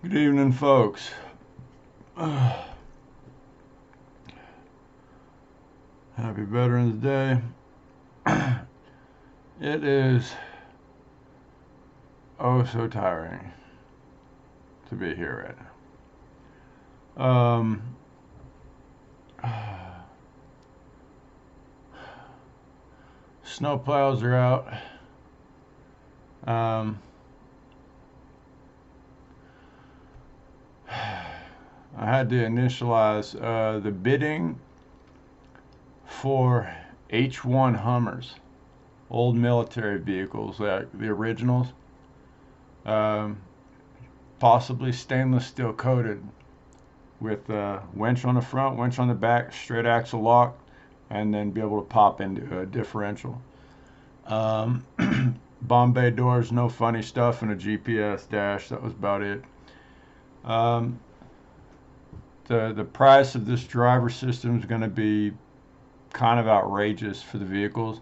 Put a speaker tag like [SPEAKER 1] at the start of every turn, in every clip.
[SPEAKER 1] Good evening, folks. Happy Veterans Day. It is oh so tiring to be here right now. Snow plows are out. Um, I had to initialize the bidding for H1 Hummers, old military vehicles, like the originals, um, possibly stainless steel coated with winch on the front, winch on the back, straight axle lock, and then be able to pop into a differential. Um, Bombay doors, no funny stuff, and a GPS dash. That was about it. Um, the price of this driver system is going to be kind of outrageous for the vehicles.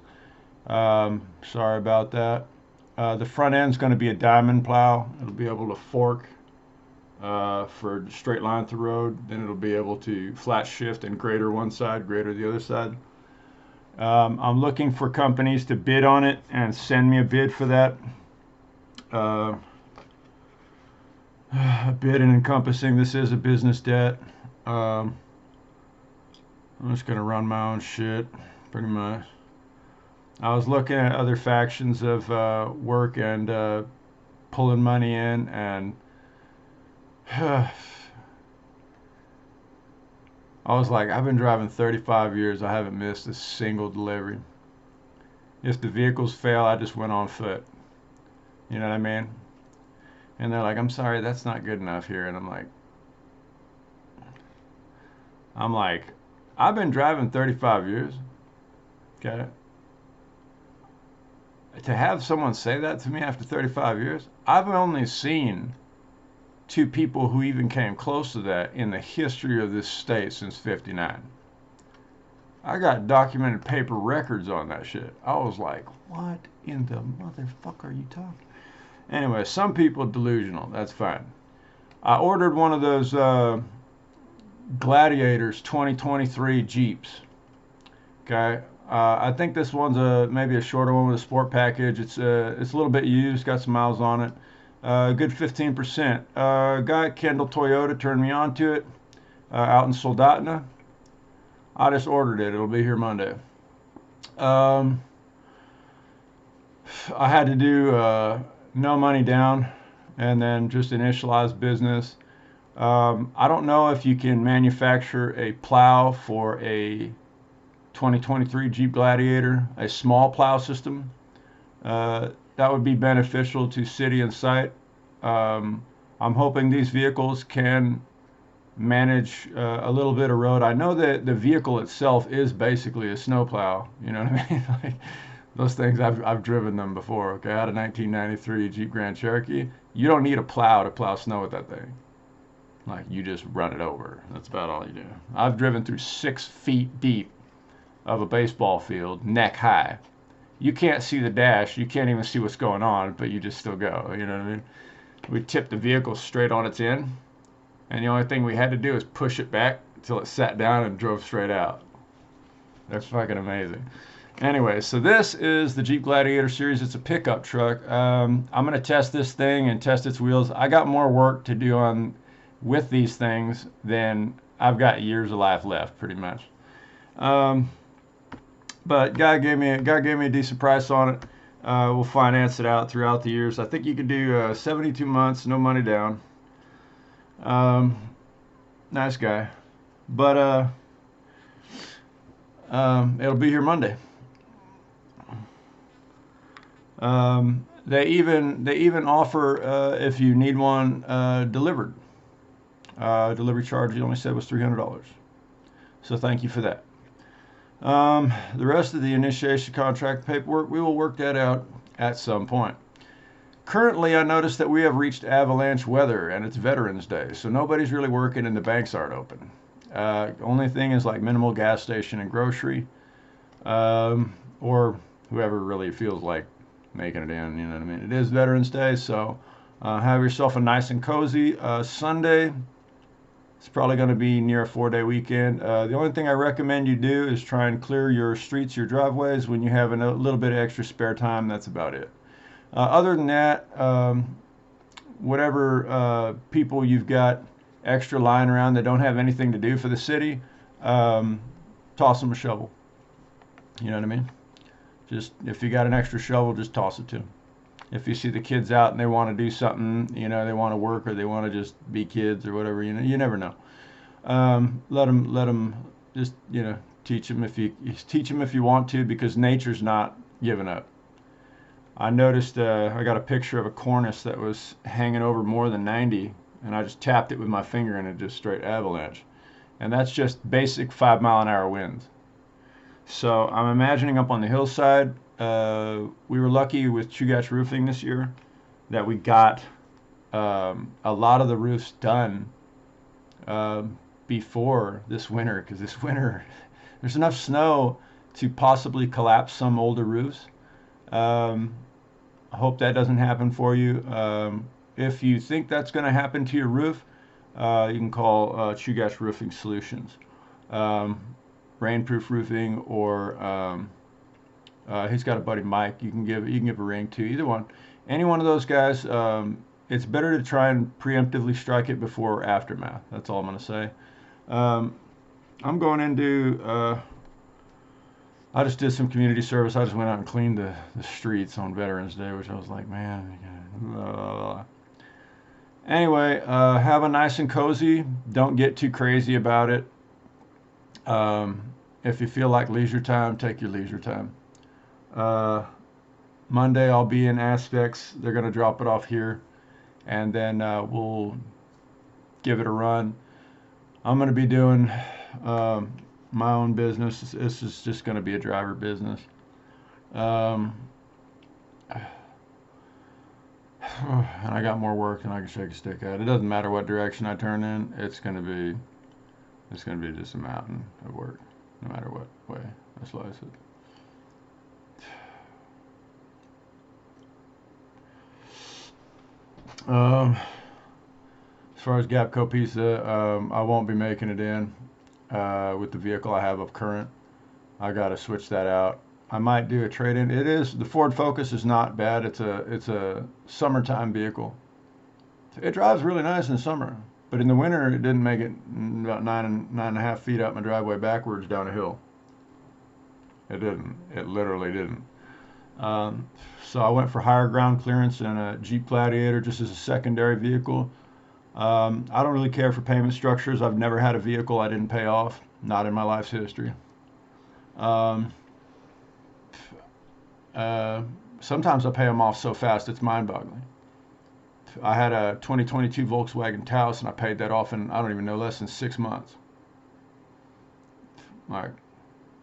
[SPEAKER 1] Sorry about that. The front end is going to be a diamond plow. It'll be able to fork for straight line through road. Then it'll be able to flat shift and grader one side, grader the other side. I'm looking for companies to bid on it and send me a bid for that. Uh, a bid and encompassing this is a business debt. Um, I'm just gonna run my own shit, pretty much. I was looking at other factions of work and pulling money in, and I was like, I've been driving 35 years. I haven't missed a single delivery. If the vehicles fail, I just went on foot. You know what I mean? And they're like, I'm sorry, that's not good enough here. And I'm like, I've been driving 35 years. Okay. To have someone say that to me after 35 years, I've only seen two people who even came close to that in the history of this state since 59. I got documented paper records on that shit. I was like, what in the motherfucker are you talking? Anyway, some people delusional. That's fine. I ordered one of those Gladiators 2023 Jeeps. Okay. I think this one's maybe a shorter one with a sport package. It's a little bit used, got some miles on it. Good 15%. Guy at Kendall Toyota turned me on to it out in Soldotna. I just ordered it. It'll be here Monday. Um, I had to do no money down and then just initialize business. I don't know if you can manufacture a plow for a 2023 Jeep Gladiator, a small plow system. That would be beneficial to city and site. I'm hoping these vehicles can manage a little bit of road. I know that the vehicle itself is basically a snowplow. You know what I mean? Like those things, I've driven them before. Okay, I had a 1993 Jeep Grand Cherokee. You don't need a plow to plow snow with that thing. Like you just run it over. That's about all you do. I've driven through 6 feet deep of a baseball field, neck high. You can't see the dash. You can't even see what's going on, but you just still go. You know what I mean? We tipped the vehicle straight on its end, and the only thing we had to do is push it back until it sat down and drove straight out. That's fucking amazing. Anyway, so this is the Jeep Gladiator series. It's a pickup truck. I'm going to test this thing and test its wheels. I got more work to do on with these things than I've got years of life left, pretty much. Um, but God gave me a decent price on it. We'll finance it out throughout the years. I think you can do 72 months, no money down. Um, nice guy, but it'll be here Monday. They even offer if you need one delivered. Delivery charge you only said was $300. So thank you for that. The rest of the initiation contract paperwork, we will work that out at some point. Currently, I noticed that we have reached avalanche weather and it's Veterans Day, so nobody's really working and the banks aren't open. Only thing is like minimal gas station and grocery, or whoever really feels like making it in. You know what I mean? It is Veterans Day, so Have yourself a nice and cozy Sunday. It's probably going to be near a 4-day weekend. The only thing I recommend you do is try and clear your streets, your driveways when you have a little bit of extra spare time. That's about it. Other than that, whatever people you've got extra lying around that don't have anything to do for the city, toss them a shovel. You know what I mean? Just if you got an extra shovel, just toss it to them. If you see the kids out and they want to do something, they want to work or they want to just be kids or whatever, you never know. Let them just, teach them if you want to, because nature's not giving up. I noticed I got a picture of a cornice that was hanging over more than 90, and I just tapped it with my finger and it just straight avalanche. And that's just basic 5-mile-an-hour winds. So I'm imagining up on the hillside. We were lucky with Chugach Roofing this year that we got a lot of the roofs done before this winter, because this winter there's enough snow to possibly collapse some older roofs. I hope that doesn't happen for you. If you think that's going to happen to your roof, you can call Chugach Roofing Solutions. Rainproof Roofing, or he's got a buddy Mike. You can give a ring to either one. Any one of those guys. It's better to try and preemptively strike it before aftermath. That's all I'm going to say. I'm going into. I just did some community service. I just went out and cleaned the streets on Veterans Day, which I was like, man. Blah, blah, blah. Anyway, have a nice and cozy. Don't get too crazy about it. If you feel like leisure time, take your leisure time. Monday I'll be in Aspects. They're going to drop it off here, and then we'll give it a run. I'm going to be doing my own business. This is just going to be a driver business. And I got more work than I can shake a stick at. It doesn't matter what direction I turn in. It's going to be just a mountain of work, no matter what way I slice it. As far as Gapco pizza, I won't be making it in with the vehicle I have up current. I got to switch that out. I might do a trade-in. The Ford Focus is not bad. It's a summertime vehicle. It drives really nice in the summer, but in the winter it didn't make it about 9.5 feet up my driveway backwards down a hill. It didn't. It literally didn't. So I went for higher ground clearance and a Jeep Gladiator just as a secondary vehicle. I don't really care for payment structures. I've never had a vehicle I didn't pay off, not in my life's history. Sometimes I pay them off so fast it's mind-boggling. I had a 2022 Volkswagen Taos and I paid that off in, I don't even know, less than 6 months. Like,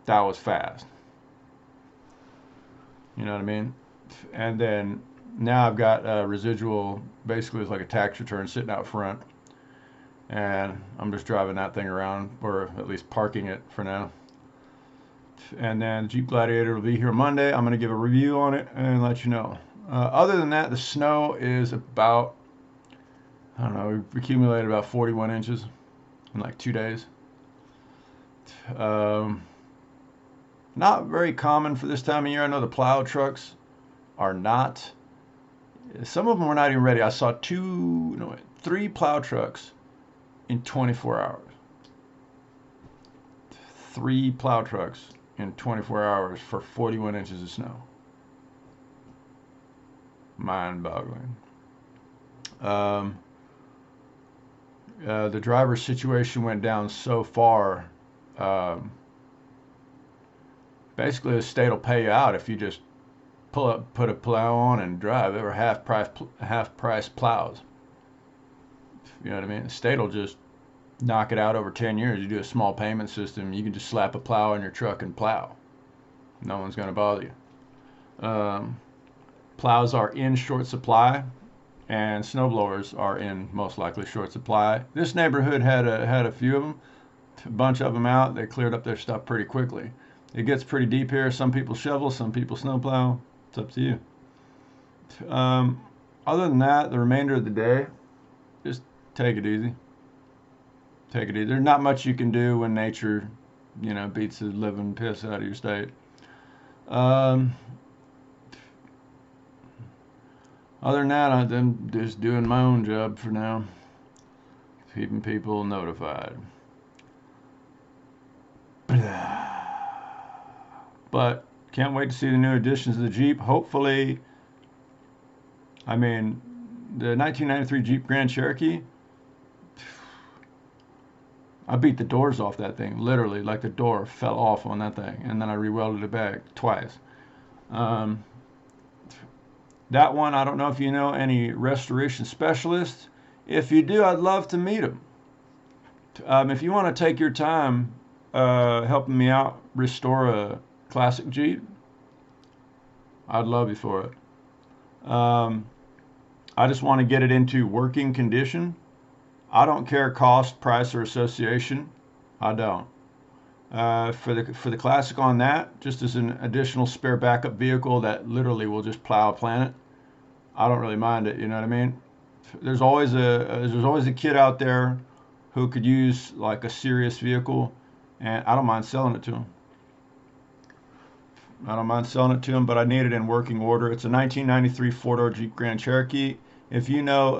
[SPEAKER 1] that was fast. You know what I mean? And then now I've got a residual, basically it's like a tax return sitting out front, and I'm just driving that thing around, or at least parking it for now. And then the Jeep Gladiator will be here Monday. I'm going to give a review on it and let you know. Other than that, the snow is about, I don't know, we've accumulated about 41 inches in like 2 days. Not very common for this time of year. I know the plow trucks are not. Some of them were not even ready. I saw 3 plow trucks in 24 hours. 3 plow trucks in 24 hours for 41 inches of snow. Mind-boggling. The driver's situation went down so far. Basically, the state will pay you out if you just put a plow on and drive. They were half price plows. You know what I mean? The state will just knock it out over 10 years. You do a small payment system. You can just slap a plow in your truck and plow. No one's going to bother you. Plows are in short supply, and snowblowers are in most likely short supply. This neighborhood had a few of them, a bunch of them out. They cleared up their stuff pretty quickly. It gets pretty deep here. Some people shovel, some people snowplow. It's up to you. other than that, the remainder of the day, just take it easy. Take it easy. There's not much you can do when nature, beats the living piss out of your state. Um, Other than that, I'm just doing my own job for now, keeping people notified. But can't wait to see the new additions to the Jeep. Hopefully, the 1993 Jeep Grand Cherokee, I beat the doors off that thing, literally, like the door fell off on that thing, and then I re-welded it back twice. That one, I don't know if you know any restoration specialists. If you do, I'd love to meet them. If you want to take your time helping me out restore a classic Jeep, I'd love you for it. I just want to get it into working condition. I don't care cost, price, or association. I don't. For the Classic on that, just as an additional spare backup vehicle that literally will just plow a planet, I don't really mind it. You know what I mean? There's always a kid out there who could use like a serious vehicle, and I don't mind selling it to him. I don't mind selling it to him, but I need it in working order. It's a 1993 four-door Jeep Grand Cherokee. If you know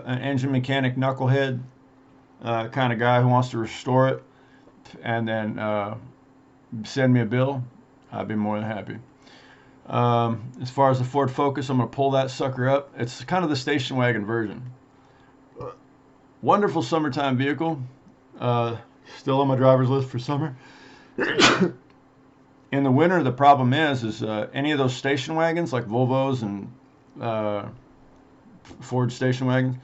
[SPEAKER 1] an engine mechanic knucklehead kind of guy who wants to restore it, and then send me a bill, I'd be more than happy. As far as the Ford Focus, I'm going to pull that sucker up. It's kind of the station wagon version. Wonderful summertime vehicle. Still on my driver's list for summer. In the winter, the problem is any of those station wagons, like Volvos and Ford station wagons,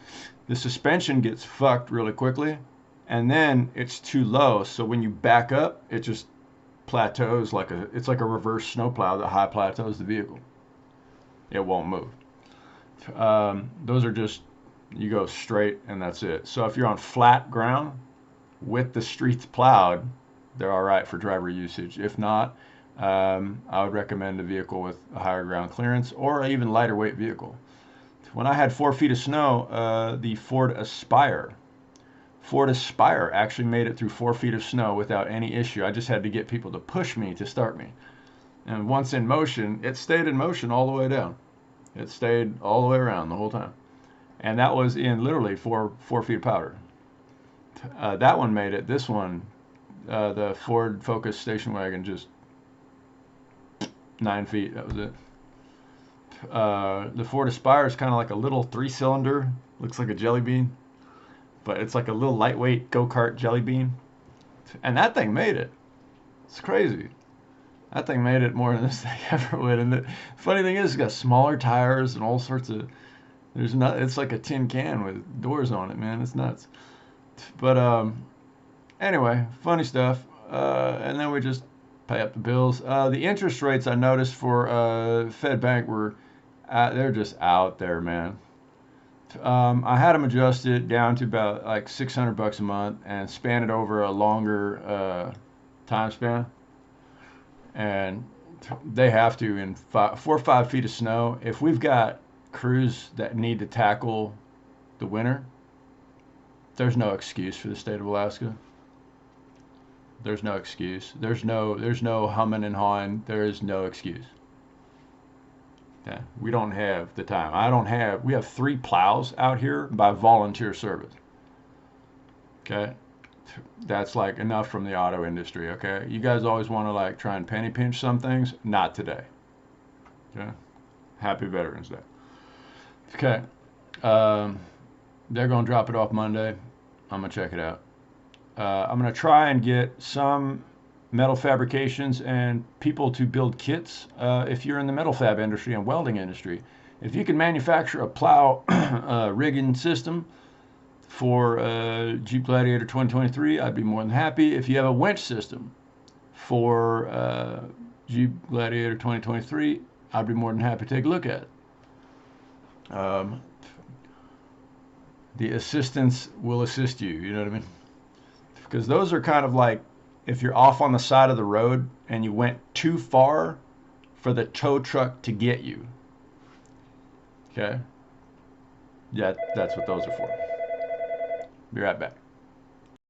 [SPEAKER 1] the suspension gets fucked really quickly, and then it's too low. So when you back up, it just plateaus it's like a reverse snowplow that high plateaus the vehicle. It won't move. Those are just, you go straight and that's it. So if you're on flat ground with the streets plowed, they're all right for driver usage. If not, I would recommend a vehicle with a higher ground clearance or an even lighter weight vehicle. When I had 4 feet of snow, the Ford Aspire actually made it through 4 feet of snow without any issue. I just had to get people to push me to start me. And once in motion, it stayed in motion all the way down. It stayed all the way around the whole time. And that was in literally 4 feet of powder. That one made it. This one, the Ford Focus station wagon, just 9 feet. That was it. The Ford Aspire is kind of like a little 3-cylinder. Looks like a jelly bean. But it's like a little lightweight go-kart jelly bean. And that thing made it. It's crazy. That thing made it more than this thing ever would. And the funny thing is, it's got smaller tires and all sorts of... It's like a tin can with doors on it, man. It's nuts. But anyway, funny stuff. And then we just pay up the bills. The interest rates I noticed for Fed Bank were... they're just out there, man. I had them adjusted down to about like $600 a month and span it over a longer time span. And they have to in 4 or 5 feet of snow. If we've got crews that need to tackle the winter, there's no excuse for the state of Alaska. There's no excuse. There's no humming and hawing. There is no excuse. Okay. We don't have the time. We have 3 plows out here by volunteer service. Okay. That's like enough from the auto industry. Okay. You guys always want to like try and penny pinch some things. Not today. Okay. Happy Veterans Day. Okay. They're going to drop it off Monday. I'm going to check it out. I'm going to try and get some metal fabrications and people to build kits. If you're in the metal fab industry and welding industry, if you can manufacture a plow rigging system for Jeep Gladiator 2023, I'd be more than happy. If you have a winch system for Jeep Gladiator 2023, I'd be more than happy to take a look at it. The assistants will assist you, you know what I mean? Because those are kind of like, if you're off on the side of the road and you went too far for the tow truck to get you. Okay? Yeah, that's what those are for. Be right back.